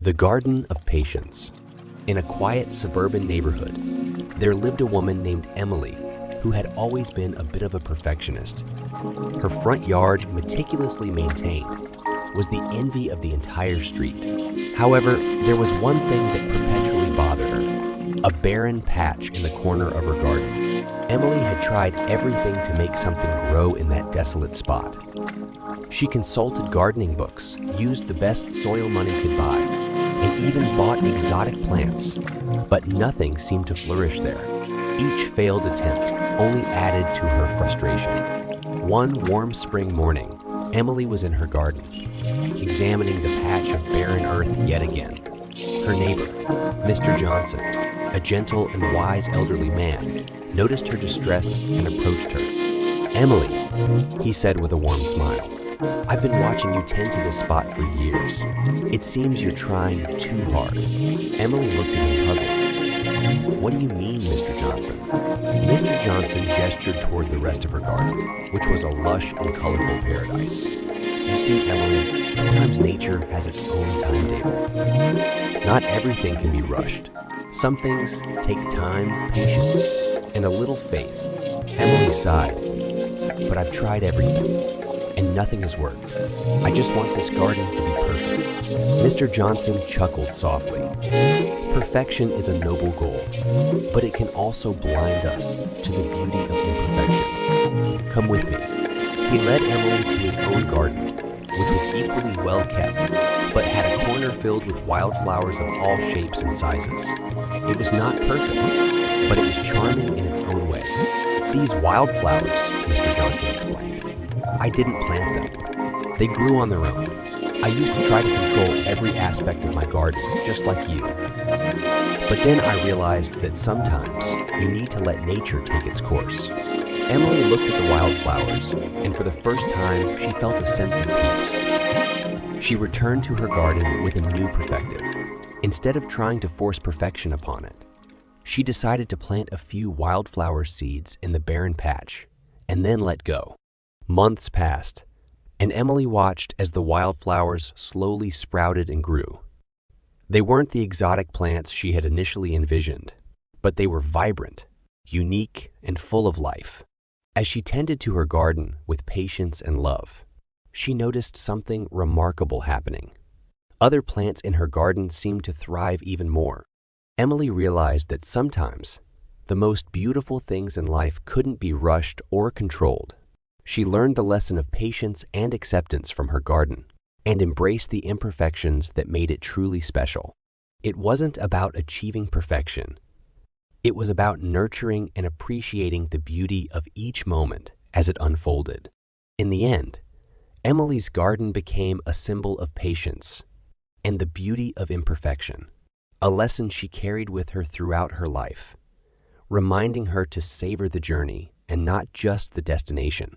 The Garden of Patience. In a quiet suburban neighborhood, there lived a woman named Emily who had always been a bit of a perfectionist. Her front yard, meticulously maintained, was the envy of the entire street. However, there was one thing that perpetually bothered her: a barren patch in the corner of her garden. Emily had tried everything to make something grow in that desolate spot. She consulted gardening books, used the best soil money could buy, and even bought exotic plants, but nothing seemed to flourish there. Each failed attempt only added to her frustration. One warm spring morning, Emily was in her garden, examining the patch of barren earth yet again. Her neighbor, Mr. Johnson, a gentle and wise elderly man, noticed her distress and approached her. "Emily," he said with a warm smile, "I've been watching you tend to this spot for years. It seems you're trying too hard." Emily looked at him puzzled. "What do you mean, Mr. Johnson?" Mr. Johnson gestured toward the rest of her garden, which was a lush and colorful paradise. "You see, Emily, sometimes nature has its own timetable. Not everything can be rushed. Some things take time, patience, and a little faith." Emily sighed. "But I've tried everything, and nothing has worked. I just want this garden to be perfect." Mr. Johnson chuckled softly. "Perfection is a noble goal, but it can also blind us to the beauty of imperfection. Come with me." He led Emily to his own garden, which was equally well kept, but had a corner filled with wildflowers of all shapes and sizes. It was not perfect, but it was charming in its own way. "These wildflowers," Mr. Johnson explained, "I didn't plant them. They grew on their own. I used to try to control every aspect of my garden, just like you. But then I realized that sometimes you need to let nature take its course." Emily looked at the wildflowers, and for the first time, she felt a sense of peace. She returned to her garden with a new perspective. Instead of trying to force perfection upon it, she decided to plant a few wildflower seeds in the barren patch, and then let go. Months passed, and Emily watched as the wildflowers slowly sprouted and grew. They weren't the exotic plants she had initially envisioned, but they were vibrant, unique, and full of life. As she tended to her garden with patience and love, she noticed something remarkable happening. Other plants in her garden seemed to thrive even more. Emily realized that sometimes the most beautiful things in life couldn't be rushed or controlled. She learned the lesson of patience and acceptance from her garden and embraced the imperfections that made it truly special. It wasn't about achieving perfection. It was about nurturing and appreciating the beauty of each moment as it unfolded. In the end, Emily's garden became a symbol of patience and the beauty of imperfection, a lesson she carried with her throughout her life, reminding her to savor the journey and not just the destination.